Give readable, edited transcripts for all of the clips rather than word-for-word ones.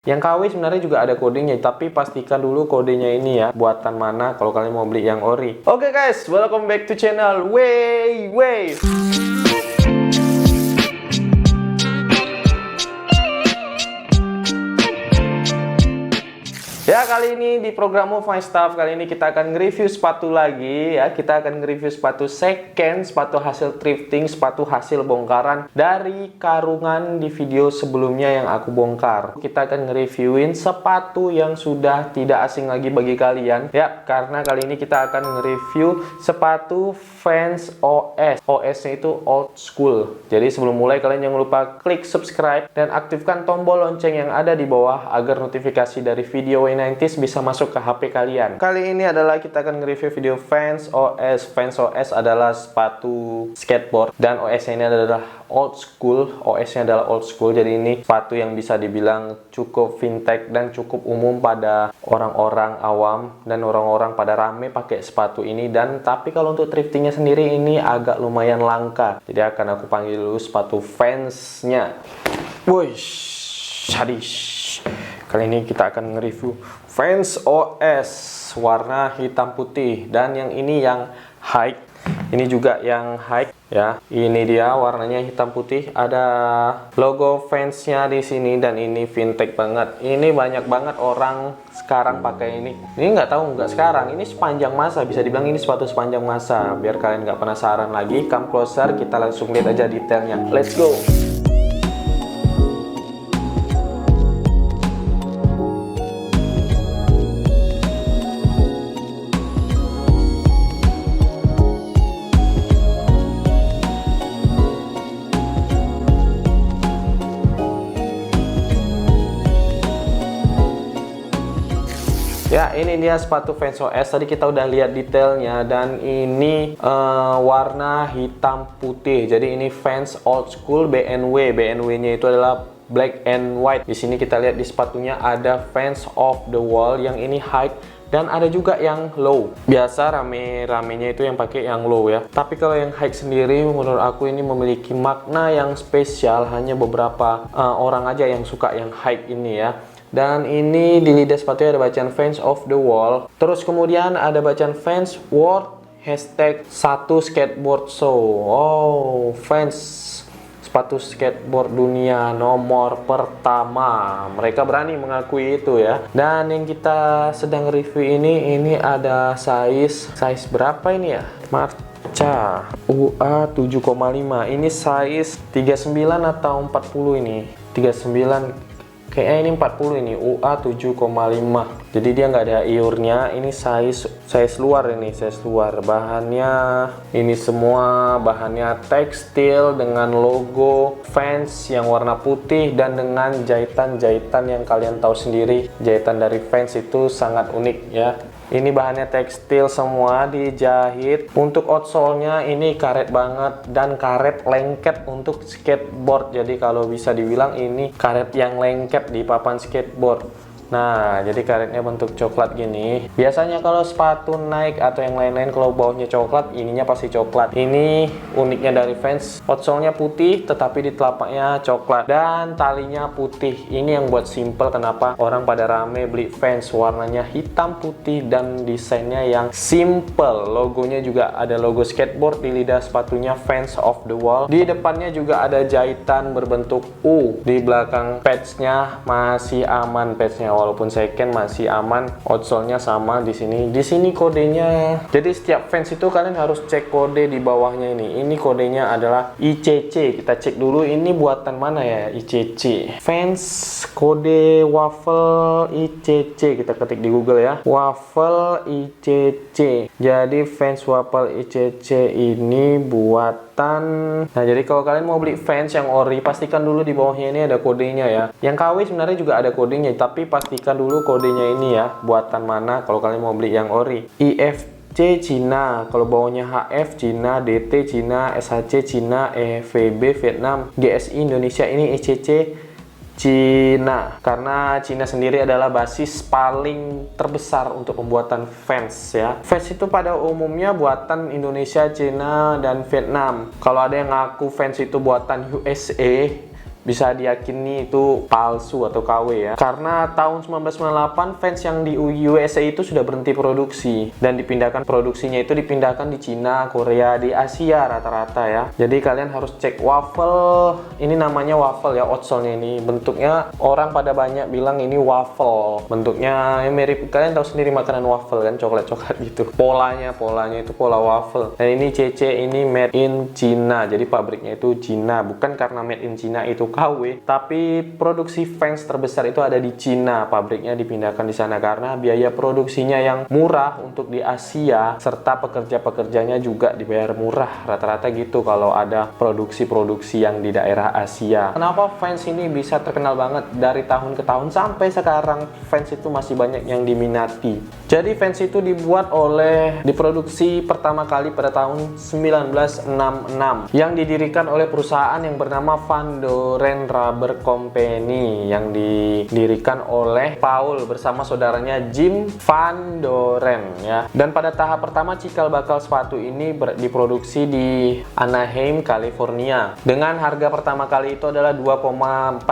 Yang KW sebenarnya juga ada kodenya, tapi pastikan dulu kodenya ini ya, buatan mana kalau kalian mau beli yang ori. Oke guys, welcome back to channel Wey. Ya, kali ini di program Move My Stuff, kali ini kita akan nge-review sepatu lagi ya. Kita akan nge-review sepatu second, sepatu hasil thrifting, sepatu hasil bongkaran dari karungan di video sebelumnya yang aku bongkar. Kita akan nge-reviewin sepatu yang sudah tidak asing lagi bagi kalian ya, karena kali ini kita akan nge-review sepatu Vans OS. OS-nya itu old school. Jadi sebelum mulai kalian jangan lupa klik subscribe dan aktifkan tombol lonceng yang ada di bawah agar notifikasi dari video W90s bisa masuk ke HP kalian. Kali ini adalah kita akan nge-review video Vans OS. Vans OS adalah sepatu skateboard dan OS-nya ini adalah old school. OS-nya adalah old school, jadi ini sepatu yang bisa dibilang cukup vintage dan cukup umum pada orang-orang awam dan orang-orang pada rame pakai sepatu ini. Dan tapi kalau untuk thriftingnya sendiri ini agak lumayan langka, jadi akan aku panggil dulu sepatu Vans-nya. Kali ini kita akan nge-review Vans OS warna hitam putih, dan yang ini yang high, ini juga yang high ya. Ini dia warnanya hitam putih, ada logo Vans-nya di sini, dan ini vintage banget. Ini banyak banget orang sekarang pakai ini. Ini nggak tahu nggak sekarang, ini sepanjang masa, bisa dibilang ini sepatu sepanjang masa. Biar kalian nggak penasaran lagi, come closer, kita langsung lihat aja detailnya. Let's go. Ya, ini dia sepatu Vans OS. Tadi kita udah lihat detailnya, dan ini warna hitam putih. Jadi ini Vans Old School BNW. BNW-nya itu adalah black and white. Di sini kita lihat di sepatunya ada Vans Off the Wall, yang ini high, dan ada juga yang low. Biasa rame-ramenya itu yang pakai yang low ya. Tapi kalau yang high sendiri menurut aku ini memiliki makna yang spesial. Hanya beberapa orang aja yang suka yang high ini ya. Dan ini di lidah sepatunya ada bacaan Vans of the Wall. Terus kemudian ada bacaan Vans World #1 Skateboard Show. Oh, Vans sepatu skateboard dunia nomor pertama. Mereka berani mengakui itu ya. Dan yang kita sedang review ini ada size berapa ini ya? Marca UA 7,5. Ini size 39 atau 40 ini? 39. Kayaknya ini 40, ini UA 7,5. Jadi dia nggak ada iurnya. Ini size luar, ini size luar. Bahannya ini semua bahannya tekstil dengan logo Vans yang warna putih, dan dengan jahitan-jahitan yang kalian tahu sendiri, jahitan dari Vans itu sangat unik ya. Ini bahannya tekstil semua, dijahit. Untuk outsole-nya ini karet banget, dan karet lengket untuk skateboard. Jadi kalau bisa dibilang ini karet yang lengket di papan skateboard. Nah, jadi karetnya bentuk coklat gini. Biasanya kalau sepatu Nike atau yang lain-lain, kalau bawahnya coklat, ininya pasti coklat. Ini uniknya dari Vans, outsole-nya putih tetapi di telapaknya coklat, dan talinya putih. Ini yang buat simple kenapa orang pada rame beli Vans. Warnanya hitam putih dan desainnya yang simple. Logonya juga ada logo skateboard di lidah sepatunya, Vans of the Wall. Di depannya juga ada jahitan berbentuk U. Di belakang patch-nya masih aman, patch-nya walaupun second masih aman. Outsole-nya sama di sini. Di sini kodenya. Jadi setiap Vans itu kalian harus cek kode di bawahnya ini. Ini kodenya adalah ICC. Kita cek dulu ini buatan mana ya, ICC. Vans kode waffle ICC. Kita ketik di Google ya. Waffle ICC. Jadi Vans waffle ICC ini buatan. Nah, jadi kalau kalian mau beli Vans yang ori, pastikan dulu di bawahnya ini ada kodenya ya. Yang KW sebenarnya juga ada kodenya, tapi pastikan dulu kodenya ini ya, buatan mana kalau kalian mau beli yang ori. IFC Cina, kalau bawahnya HF Cina, DT Cina, SHC Cina, EVB Vietnam, GSI Indonesia. Ini ICC Cina, karena Cina sendiri adalah basis paling terbesar untuk pembuatan Vans ya. Vans itu pada umumnya buatan Indonesia, Cina, dan Vietnam. Kalau ada yang ngaku Vans itu buatan USA, bisa diyakini itu palsu atau KW ya. Karena tahun 1998 fans yang di USA itu sudah berhenti produksi dan dipindahkan di Cina, Korea, di Asia rata-rata ya. Jadi kalian harus cek waffle, ini namanya waffle ya, outsole-nya ini. Bentuknya orang pada banyak bilang ini waffle. Bentuknya mirip, kalian tahu sendiri makanan waffle kan, coklat-coklat gitu. Polanya itu pola waffle. Dan ini CC, ini made in China. Jadi pabriknya itu Cina, bukan karena made in China itu KW, tapi produksi fans terbesar itu ada di Cina. Pabriknya dipindahkan di sana karena biaya produksinya yang murah untuk di Asia, serta pekerja-pekerjanya juga dibayar murah. Rata-rata gitu kalau ada produksi-produksi yang di daerah Asia. Kenapa fans ini bisa terkenal banget dari tahun ke tahun sampai sekarang? Fans itu masih banyak yang diminati. Jadi fans itu diproduksi pertama kali pada tahun 1966 yang didirikan oleh perusahaan yang bernama Van Doren Rubber Company, yang didirikan oleh Paul bersama saudaranya Jim Van Doren ya. Dan pada tahap pertama cikal bakal sepatu ini diproduksi di Anaheim, California. Dengan harga pertama kali itu adalah $2,49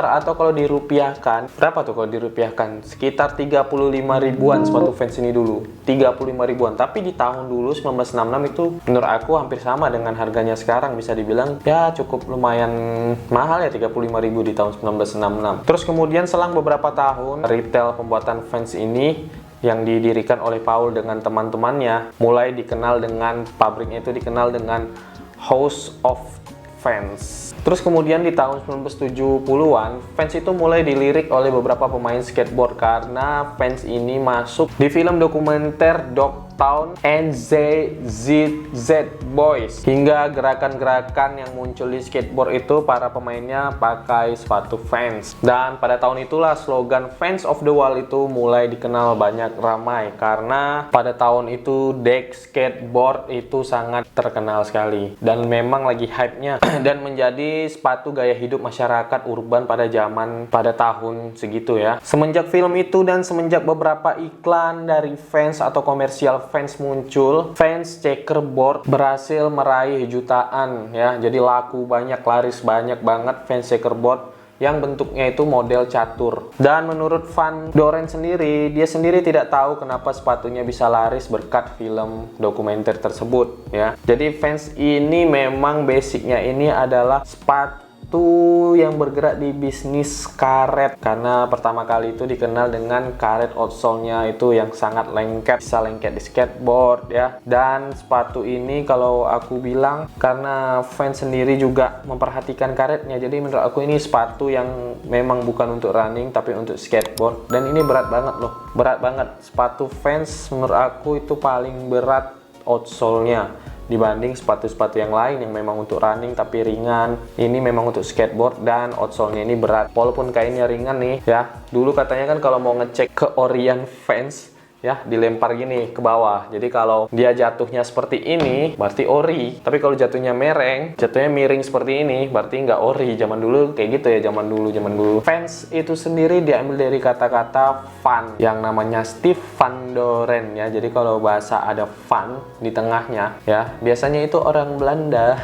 atau kalau dirupiahkan, berapa tuh kalau dirupiahkan? Sekitar 35 ribuan sepatu fans ini dulu. 35 ribuan. Tapi di tahun dulu 1966 itu menurut aku hampir sama dengan harganya sekarang, bisa dibilang ya cukup lumayan mahal ya, 35.000 di tahun 1966. Terus kemudian selang beberapa tahun, retail pembuatan fans ini yang didirikan oleh Paul dengan teman-temannya mulai dikenal dengan, pabriknya itu dikenal dengan House of Fans. Terus kemudian di tahun 1970-an, fans itu mulai dilirik oleh beberapa pemain skateboard karena fans ini masuk di film dokumenter Dogtown and ZZ Boys. Hingga gerakan-gerakan yang muncul di skateboard itu para pemainnya pakai sepatu fans. Dan pada tahun itulah slogan Fans of the World itu mulai dikenal banyak ramai karena pada tahun itu deck skateboard itu sangat terkenal sekali dan memang lagi hype-nya dan menjadi sepatu gaya hidup masyarakat urban pada tahun segitu ya. Semenjak film itu dan semenjak beberapa iklan dari fans atau komersial fans muncul, fans checkerboard berhasil meraih jutaan ya. Jadi laku banyak, laris banyak banget fans checkerboard yang bentuknya itu model catur. Dan menurut Van Doren sendiri, dia sendiri tidak tahu kenapa sepatunya bisa laris berkat film dokumenter tersebut ya. Jadi fans ini memang basicnya ini adalah sepatu yang bergerak di bisnis karet, karena pertama kali itu dikenal dengan karet outsole-nya itu yang sangat lengket, bisa lengket di skateboard ya. Dan sepatu ini kalau aku bilang karena fans sendiri juga memperhatikan karetnya, jadi menurut aku ini sepatu yang memang bukan untuk running tapi untuk skateboard. Dan ini berat banget loh, berat banget. Sepatu fans menurut aku itu paling berat outsole-nya dibanding sepatu-sepatu yang lain yang memang untuk running tapi ringan. Ini memang untuk skateboard dan outsole-nya ini berat. Walaupun kainnya ringan nih ya. Dulu katanya kan kalau mau ngecek ke Orion fans ya, dilempar gini ke bawah. Jadi kalau dia jatuhnya seperti ini berarti ori, tapi kalau jatuhnya miring seperti ini berarti nggak ori. Zaman dulu kayak gitu ya, zaman dulu. Fans itu sendiri diambil dari kata-kata Van yang namanya Steve Van Doren ya. Jadi kalau bahasa ada Van di tengahnya ya, biasanya itu orang Belanda.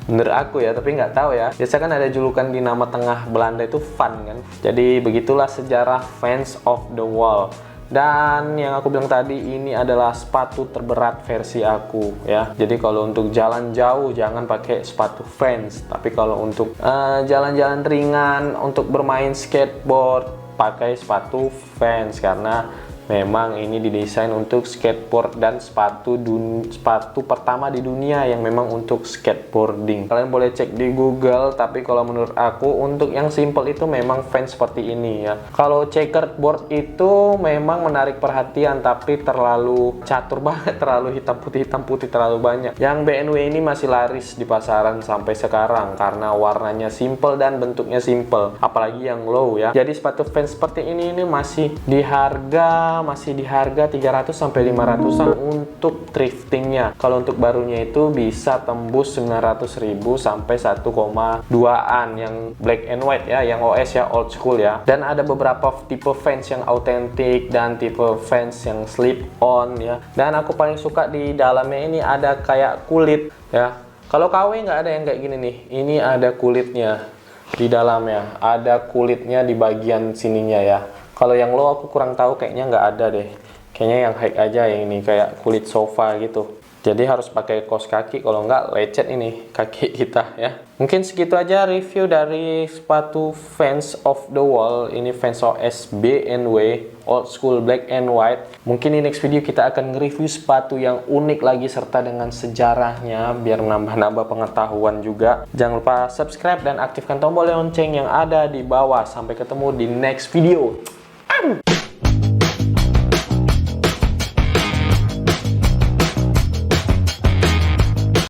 Menurut aku ya, tapi nggak tahu ya. Biasa kan ada julukan di nama tengah Belanda itu Van kan. Jadi begitulah sejarah Fans of the World. Dan yang aku bilang tadi, ini adalah sepatu terberat versi aku ya. Jadi kalau untuk jalan jauh jangan pakai sepatu fans, tapi kalau untuk jalan-jalan ringan, untuk bermain skateboard pakai sepatu fans karena memang ini didesain untuk skateboard dan sepatu pertama di dunia yang memang untuk skateboarding. Kalian boleh cek di Google, tapi kalau menurut aku untuk yang simple itu memang fans seperti ini ya. Kalau checkerboard itu memang menarik perhatian tapi terlalu catur banget, terlalu hitam putih terlalu banyak. Yang BNW ini masih laris di pasaran sampai sekarang karena warnanya simple dan bentuknya simple, apalagi yang low ya. Jadi sepatu fans seperti ini masih di harga 300 sampai 500-an untuk thriftingnya. Kalau untuk barunya itu bisa tembus 900.000 sampai 1,2-an yang black and white ya, yang OS ya, old school ya. Dan ada beberapa tipe fans yang autentik dan tipe fans yang slip on ya. Dan aku paling suka di dalamnya ini ada kayak kulit ya. Kalau KW nggak ada yang kayak gini nih. Ini ada kulitnya. di dalamnya. Ada kulitnya di bagian sininya ya. Kalau yang low aku kurang tahu, kayaknya nggak ada deh. Kayaknya yang high aja yang ini, kayak kulit sofa gitu. Jadi harus pakai kaos kaki, kalau nggak lecet ini kaki kita ya. Mungkin segitu aja review dari sepatu Vans of the Wall. Ini Vans OS BNW Old School Black and White. Mungkin di next video kita akan nge-review sepatu yang unik lagi serta dengan sejarahnya, biar nambah-nambah pengetahuan juga. Jangan lupa subscribe dan aktifkan tombol lonceng yang ada di bawah. Sampai ketemu di next video.